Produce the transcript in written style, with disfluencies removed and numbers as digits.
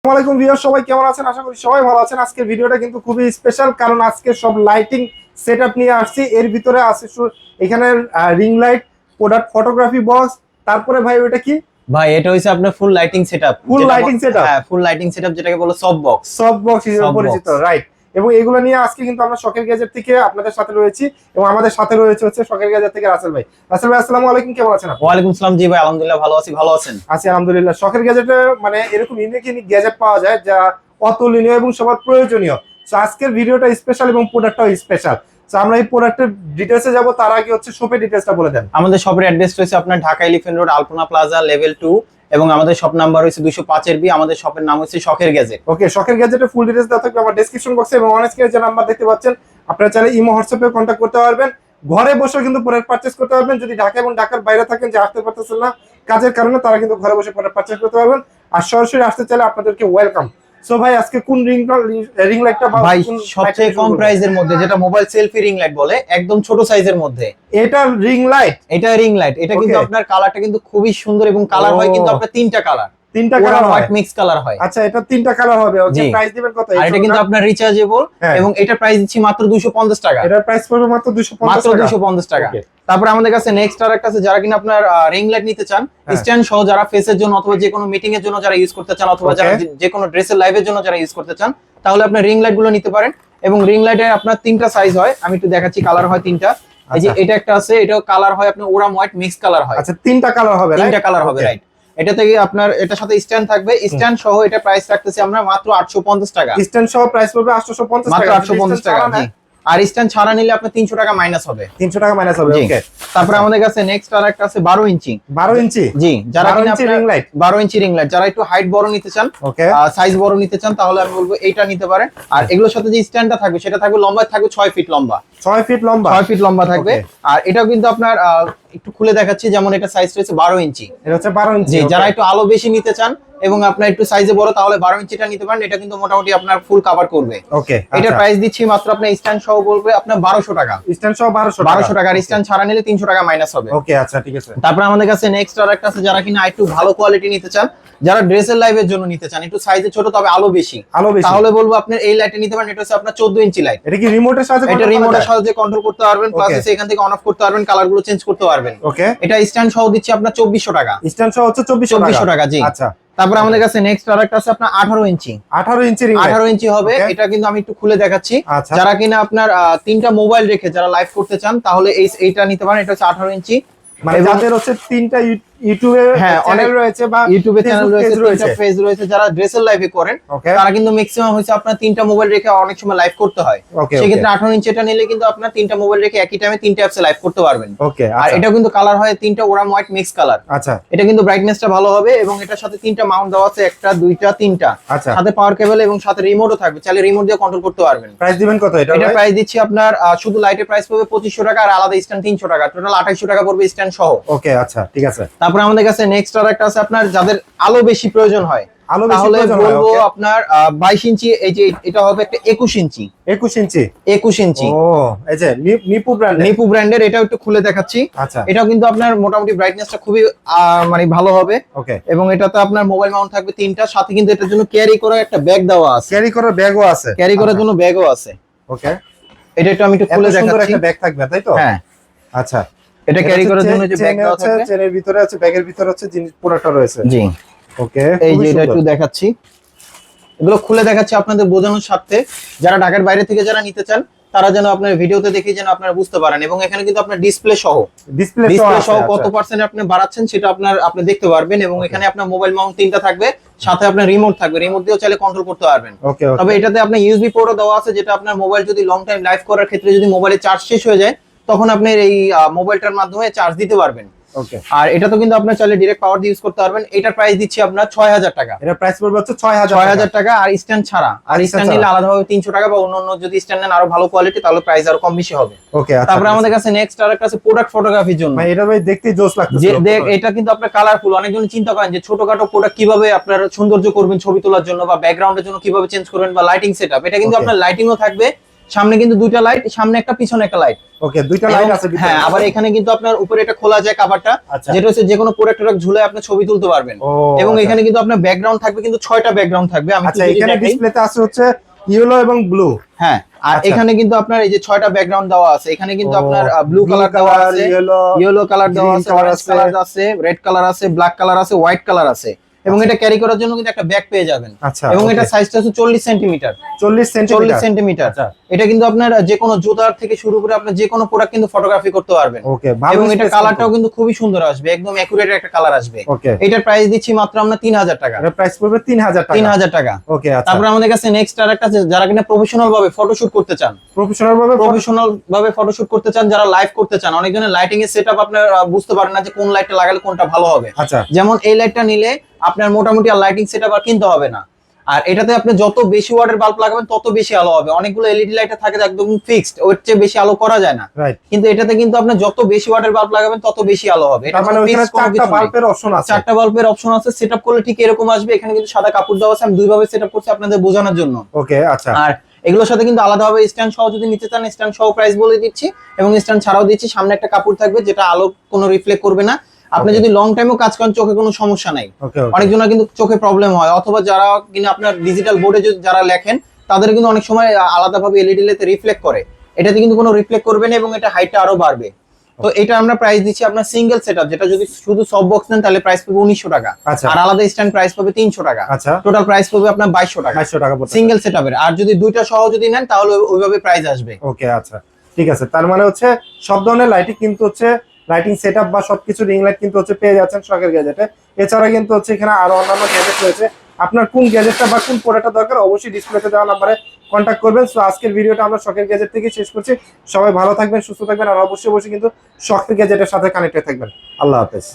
আসসালামু ভিউয়ার, সবাই কেমন আছেন? আশা করি সবাই ভালো আছেন। আজকের ভিডিওটা কিন্তু খুবই স্পেশাল, কারণ আজকে সব লাইটিং সেটআপ নিয়ে আসছি। এর ভিতরে আছে এখানে ring light, product photography box, তারপরে ভাই ওটা কি? ভাই এটা হইছে আপনার ফুল লাইটিং সেটআপ। ফুল লাইটিং সেটআপ? হ্যাঁ, ফুল লাইটিং সেটআপ যেটাকে বলে সফট বক্স। সফট বক্স হিসেবে পরিচিত, রাইট। এবং এগুলো নিয়ে আজকে কিন্তু আমরা শখের গ্যাজেট থেকে আপনাদের সাথে রয়েছি, এবং আমাদের সাথে রয়েছে হচ্ছে শখের গ্যাজেট থেকে রাসেল ভাই। রাসেল ভাই, আসসালামু আলাইকুম, কেমন আছেন আপনি? ওয়ালাইকুম আসসালাম। জি ভাই, আলহামদুলিল্লাহ ভালো আছি। ভালো আছেন? আছি আলহামদুলিল্লাহ। শখের গ্যাজেটে মানে এরকম ইউনিক ইউনিক গ্যাজেট পাওয়া যায় যা অতুলনীয় এবং সবার প্রয়োজনীয়। তো আজকের ভিডিওটা স্পেশাল এবং প্রোডাক্টটাও স্পেশাল। তো আমরা এই প্রোডাক্টের ডিটেইলসে যাব, তার আগে হচ্ছে শপের ডিটেইলসটা বলে দেন। আমাদের শপের অ্যাড্রেস রয়েছে আপনার ঢাকা এলিফ্যান্ট রোড, আলপনা প্লাজা, লেভেল 2, এবং আমাদের শপ নাম্বার হচ্ছে 205 এর বি। আমাদের শপের নাম হচ্ছে শখের গ্যাজেট। ওকে, শখের গ্যাজেটের ফুল ডিটেইলস দেওয়া থাকবে আমার ডেসক্রিপশন বক্সে, এবং অন স্ক্রিনে যে নাম্বার দেখতে পাচ্ছেন আপনারা চাইলে ইমো হোয়াটসঅ্যাপে কন্ট্যাক্ট করতে পারবেন। ঘরে বসে কিন্তু প্রোডাক্ট পারচেজ করতে পারবেন। যদি ঢাকা এবং ঢাকার বাইরে থাকেন, যে আসতে পারতেছেন না কাজের কারণে, তারা কিন্তু ঘরে বসে প্রোডাক্ট পারচেজ করতে পারবেন। আর সরাসরি আসতে চাইলে আপনাদেরকে ওয়েলকাম। সো ভাই, আজকে কোন রিং লাইটটা ভাই সবচেয়ে কম প্রাইসের মধ্যে, যেটা মোবাইল সেলফি রিং লাইট বলে, একদম ছোট সাইজের মধ্যে এটা রিং লাইট? এটা রিং লাইট। এটা কিন্তু আপনার কালারটা কিন্তু খুবই সুন্দর, এবং কালার হয় কিন্তু আপনার তিনটা কালার। তিনটা কালার হোয়াইট মিক্স কালার হয়। আচ্ছা, এটা তিনটা কালার হবে। ওকে, প্রাইস দিবেন কত? আর এটা কিন্তু আপনার রিচার্জেবল, এবং এটা প্রাইস দিচ্ছি মাত্র 250 টাকা। এটার প্রাইস পড়বে মাত্র 250 টাকা। তারপর আমাদের কাছে নেক্সট আরেকটা আছে, যারা কিনা আপনার রিং লাইট নিতে চান স্ট্যান্ড সহ, যারা ফেসের জন্য অথবা যে কোনো মিটিং এর জন্য যারা ইউজ করতে চান, অথবা যারা যে কোনো ড্রেসের লাইভের জন্য যারা ইউজ করতে চান, তাহলে আপনার রিং লাইট গুলো নিতে পারেন। এবং রিং লাইটের আপনার তিনটা সাইজ হয়, আমি একটু দেখাচ্ছি। কালার হয় তিনটা। এই যে এটা একটা আছে, এটাও কালার হয় আপনার ওরাম হোয়াইট মিক্স কালার হয়। আচ্ছা, তিনটা কালার হবে? তিনটা কালার হবে, রাইট। এটা থেকে আপনার এটার সাথে স্ট্যান্ড থাকবে। স্ট্যান্ড সহ এটা প্রাইস রাখতেছি আমরা মাত্র 850 টাকা। স্ট্যান্ড সহ প্রাইস পড়বে 850 টাকা, মাত্র 850 টাকা। জি। আর স্ট্যান্ড ছাড়া নিলে আপনার 300 টাকা মাইনাস হবে। 300 টাকা মাইনাস হবে। ওকে। তারপর আমাদের কাছে নেক্সট আরেকটা আছে 12 ইঞ্চি। 12 ইঞ্চি? জি। যারা কিনা আপনার রিং লাইট 12 ইঞ্চি রিং লাইট, যারা একটু হাইট বড় নিতে চান, সাইজ বড় নিতে চান, তাহলে আমি বলবো এইটা নিতে পারেন। আর এগুলোর সাথে যে স্ট্যান্ডটা থাকবে, সেটা থাকবে লম্বা, থাকবে 6 ফিট লম্বা। 6 ফিট লম্বা? 6 ফিট লম্বা থাকবে। আর এটাও কিন্তু আপনার একটু খুলে দেখাচ্ছি, যেমন এটা সাইজ রয়েছে 12 ইঞ্চি। এটা হচ্ছে 12 ইঞ্চি। জি। যারা একটু আলো বেশি নিতে চান এবং আপনার একটু সাইজে বড়, তাহলে 12 ইঞ্চিটা নিতে পারেন। এটা কিন্তু মোটামুটি আপনার ফুল কভার করবে। ওকে। এটার প্রাইস দিচ্ছি মাত্র আপনার স্ট্যান্ড সহ বলবে আপনার 1200 টাকা। স্ট্যান্ড সহ 1200 টাকা। আর স্ট্যান্ড ছাড়া নিলে 300 টাকা মাইনাস হবে। ওকে, আচ্ছা ঠিক আছে। তারপর আমাদের কাছে নেক্সট আরেকটা আছে, যারা কিনা একটু ভালো কোয়ালিটি নিতে চান, যারা ড্রেসের লাইভের জন্য নিতে চান, একটু সাইজে ছোট তবে আলো বেশি, তাহলে বলবো আপনার এই লাইটটা নিতে পারেন। এটা হচ্ছে আপনার 14 ইঞ্চি লাইট। এটা কি রিমোটের সাহায্যে? এটা রিমোটের সাহায্যে কন্ট্রোল করতে পারবেন, প্লাস এখান থেকে অন অফ করতে পারবেন, কালারগুলো চেঞ্জ করতে পারবেন। ওকে। এটা স্ট্যান্ড সহ দিচ্ছি আপনার 2400 টাকা। স্ট্যান্ড সহ হচ্ছে 2400 টাকা। জি। আচ্ছা। তারপর আমাদের কাছে নেক্সট আরেকটা আছে আপনার 18 ইঞ্চি। 18 ইঞ্চি রিং লাইট? 18 ইঞ্চি হবে। এটা কিন্তু আমি একটু খুলে দেখাচ্ছি। আচ্ছা। যারা কিনা আপনার তিনটা মোবাইল রেখে যারা লাইভ করতে চান, তাহলে এইটা নিতে পারেন। এটা হচ্ছে 18 ইঞ্চি। মানে যাদের হচ্ছে তিনটা ইউটিউবে চ্যানেল রয়েছে বা ইউটিউবে চ্যানেল রয়েছে, তিনটা পেজ রয়েছে, যারা ড্রেসের লাইভে করেন, তারা কিন্তু ম্যাক্সিমাম হচ্ছে আপনার তিনটা মোবাইল রেখে অনেক সময় লাইভ করতে হয়। সেক্ষেত্রে 18 ইঞ্চিটা নিলে কিন্তু আপনার তিনটা মোবাইল রেখে একই টাইমে তিনটা অ্যাপসে লাইভ করতে পারবেন। ওকে। আর এটা কিন্তু কালার হয় তিনটা ওরাম হোয়াইট মিক্স কালার। আচ্ছা। এটা কিন্তু ব্রাইটনেসটা ভালো হবে, এবং এটার সাথে তিনটা মাউন্ট দেওয়া আছে, একটা দুইটা তিনটা। আচ্ছা। সাথে পাওয়ার কেবল এবং সাথে রিমোটও থাকবে, চাইলে রিমোট দিয়ে কন্ট্রোল করতে পারবেন। প্রাইস দিবেন কত এটা? এটা প্রাইস দিচ্ছি আপনার শুধু লাইটের প্রাইস পড়বে 2500 টাকা, আর আলাদা স্ট্যান্ড 300 টাকা, টোটাল 2800 টাকা পড়বে স্ট্যান্ড সহ। ওকে, আচ্ছা ঠিক আছে। তারপর আমাদের কাছে নেক্সট আরেকটা আছে, আপনার যাদের আলো বেশি প্রয়োজন হয়, তাহলে বলবো আপনার 22 ইঞ্চি। এই যে এটা হবে একটা 21 ইঞ্চি। 21 ইঞ্চি? 21 ইঞ্চি। ও, এই যে নিপু ব্র্যান্ডের। এটাও একটু খুলে দেখাচ্ছি। আচ্ছা। এটাও কিন্তু আপনার মোটামুটি ব্রাইটনেসটা খুবই মানে ভালো হবে। ওকে। এবং এটাতে আপনার মোবাইল মাউন্ট থাকবে তিনটা, সাথে কিন্তু এটার জন্য ক্যারি করার একটা ব্যাগ দেওয়া আছে। ক্যারি করার ব্যাগও আছে? ক্যারি করার জন্য ব্যাগও আছে। ওকে। এটা একটু আমি একটু খুলে দেখাচ্ছি। একটা ব্যাগ থাকবে, তাই তো? হ্যাঁ। আচ্ছা। এটা ক্যারি করার জন্য যে ব্যাগ দেওয়া থাকবে, চেনের ভিতরে আছে, ব্যাগের ভিতরে হচ্ছে জিনিস পুরোটা রয়েছে। জি। ওকে। এই যে এটা একটু দেখাচ্ছি, এগুলো খুলে দেখাচ্ছি আপনাদের বোঝানোর স্বার্থে। যারা ঢাকার বাইরে থেকে যারা নিতে চান, তারা যেন আপনার ভিডিওতে দেখে যেন আপনারা বুঝতে পারেন। এবং এখানে কিন্তু আপনার ডিসপ্লে সহ কত পার্সেন্ট আপনি বাড়াচ্ছেন সেটা আপনি দেখতে পারবেন। এবং এখানে আপনার মোবাইল মাউন্ট তিনটা থাকবে, সাথে আপনার রিমোট থাকবে, রিমোট দিয়েও চাইলে কন্ট্রোল করতে পারবেন। তবে এটাতে আপনার ইউএসবি পোর্টও দেওয়া আছে, যেটা আপনার মোবাইল যদি লং টাইম লাইভ করার ক্ষেত্রে যদি মোবাইলে চার্জ শেষ হয়ে যায়, তখন আপনি এই মোবাইলটার মাধ্যমে চার্জ দিতে পারবেন। ওকে। আর এটা তো কিন্তু আপনার চাইলে ডাইরেক্ট পাওয়ার দিয়ে ইউজ করতে পারবেন। এটার প্রাইস দিচ্ছি আপনার 6000 টাকা। এটা প্রাইস পড়বে হচ্ছে 6000 টাকা, আর স্ট্যান্ড ছাড়া। আর স্ট্যান্ড নিলে আলাদাভাবে 300 টাকা, বা অন্য যদি স্ট্যান্ড নেন আরো ভালো কোয়ালিটি, তাহলে প্রাইস আরো কম বেশি হবে। ওকে। তারপর আমাদের কাছে নেক্সট আরেকটা আছে প্রোডাক্ট ফটোগ্রাফির জন্য। ভাই এটা ভাই দেখতেই জোস লাগতেছে। এটা কিন্তু আপনার কালারফুল। অনেকজন চিন্তা করেন যে ছোটখাটো প্রোডাক্ট কিভাবে আপনারা সৌন্দর্য করবেন ছবি তোলার জন্য, বা ব্যাকগ্রাউন্ডের জন্য কিভাবে চেঞ্জ করবেন, বা লাইটিং সেটআপ। এটা কিন্তু আপনার লাইটিংও থাকবে, সামনে কিন্তু দুইটা লাইট, সামনে একটা পিছনে একটা লাইট। ওকে, দুইটা লাইট আছে ভিতরে। হ্যাঁ, আবার এখানে কিন্তু আপনার উপরে এটা খোলা যায় কভারটা, আচ্ছা। যেটা হচ্ছে যে কোনো প্রোডাক্ট ঝুলে আপনি ছবি তুলতে পারবেন। এবং আচ্ছা। এখানে কিন্তু আপনার ব্যাকগ্রাউন্ড থাকবে, কিন্তু 6টা ব্যাকগ্রাউন্ড থাকবে। আমি আচ্ছা, এখানে ডিসপ্লেতে আছে হচ্ছে ইয়েলো এবং ব্লু। হ্যাঁ, আর আচ্ছা। এখানে কিন্তু আপনার এই যে 6টা ব্যাকগ্রাউন্ড দেওয়া আছে। এখানে কিন্তু আপনার ব্লু blue কালার দেওয়া color, আছে, yellow, ইয়েলো কালার দেওয়া green আছে, color অরেঞ্জ আছে। কালার আছে, রেড কালার আছে, ব্ল্যাক কালার আছে, হোয়াইট কালার আছে। এবং এটা ক্যারি করার জন্য কিন্তু একটা ব্যাগ পেয়ে যাবেন। আচ্ছা, এবং okay। এটা সাইজটা হচ্ছে 40 সেন্টিমিটার। 40 সেন্টিমিটার। আচ্ছা। এটা কিন্তু আপনার যে কোনো জুতার থেকে শুরু করে আপনার যে কোনো প্রোডাক্ট কিন্তু ফটোগ্রাফি করতে পারবেন। ওকে, ভালো। এবং এটা কালারটাও কিন্তু খুবই সুন্দর আসবে, একদম একুরেট একটা কালার আসবে। ওকে, এটার প্রাইস দিচ্ছি মাত্র আমরা 3000 টাকা। এর প্রাইস পড়বে 3000 টাকা। 3000 টাকা। ওকে, আচ্ছা। তারপর আমাদের কাছে নেক্সট আরেকটা আছে, যারা কিনা প্রফেশনাল ভাবে ফটোশুট করতে চান, প্রফেশনাল ভাবে ফটোশুট করতে চান, যারা লাইভ করতে চান। অনেকজনের লাইটিং এর সেটআপ আপনার বুঝতে পারেন না যে কোন লাইটটা লাগালে কোনটা ভালো হবে। আচ্ছা। যেমন এই লাইটটা নিলে আপনার মোটামুটি আর লাইটিং সেটআপ আর কিনতে হবে না। আর এটাতে আপনি যত বেশি ওয়াটের বাল্ব লাগাবেন তত বেশি আলো হবে। অনেকগুলো এলইডি লাইট থাকে একদম ফিক্সড, ওর চেয়ে বেশি আলো করা যায় না। রাইট। কিন্তু এটাতে কিন্তু আপনি যত বেশি ওয়াটের বাল্ব লাগাবেন তত বেশি আলো হবে। এটা মানে ওখানে 4টা বাল্বের অপশন আছে। 4টা বাল্বের অপশন আছে। সেটআপ করলে ঠিক এরকম আসবে। এখানে কিন্তু সাদা কাপড় দেওয়া আছে, আমি দুইভাবে সেটআপ করছি আপনাদের বোঝানোর জন্য। ওকে, আচ্ছা। আর এগুলোর সাথে কিন্তু আলাদাভাবে স্ট্যান্ড সহ যদি নিতে চান, স্ট্যান্ড সহ প্রাইস বলে দিচ্ছি, এবং স্ট্যান্ড ছাড়াও দিচ্ছি। সামনে একটা কাপড় থাকবে যেটা আলো কোনো রিফ্লেক্ট করবে না। আপনি যদি লং টাইমও কাজ করেন চোখে কোনো সমস্যা নাই। অনেকজনের কিন্তু চোখে প্রবলেম হয়, অথবা যারা কিনা আপনার ডিজিটাল বোর্ডে যারা লেখেন তাদের কিন্তু অনেক সময় আলাদাভাবে এলইডি লাইটে রিফ্লেক্ট করে। এটাতে কিন্তু কোনো রিফ্লেক্ট করবে না, এবং এটা হাইটটা আরো বাড়বে। তো এটা আমরা প্রাইস দিচ্ছি আপনার সিঙ্গেল সেটআপ, যেটা যদি শুধু সব বক্স নেন তাহলে প্রাইস পাবে 1900 টাকা। আর আলাদা স্ট্যান্ড প্রাইস পাবে 300 টাকা। টোটাল প্রাইস পাবে আপনার 2200 টাকা। 2200 টাকা সিঙ্গেল সেটআপের। আর যদি দুইটা সহ যদি নেন তাহলে ওইভাবে প্রাইস আসবে। ওকে, আচ্ছা, ঠিক আছে। তার মানে হচ্ছে সব ধরনের লাইটিং কিন্তু হচ্ছে লাইটিং সেটআপ বা সবকিছু রিং লাইট কিন্তু হচ্ছে পেয়ে যাচ্ছেন শখের গ্যাজেটে। এছাড়া কিন্তু হচ্ছে এখানে আরো অন্যান্য গ্যাজেট রয়েছে। আপনার কোন গ্যাজেটটা বা কোন প্রোডাক্টটা দরকার অবশ্যই ডিসপ্লেতে দেওয়া নাম্বারে কন্ট্যাক্ট করবেন। সো আজকের ভিডিওটা আমরা শখের গ্যাজেট থেকে শেষ করছি। সবাই ভালো থাকবেন, সুস্থ থাকবেন, আর অবশ্যই কিন্তু শখের গ্যাজেটের সাথে কানেক্টেড থাকবেন। আল্লাহ হাফেজ।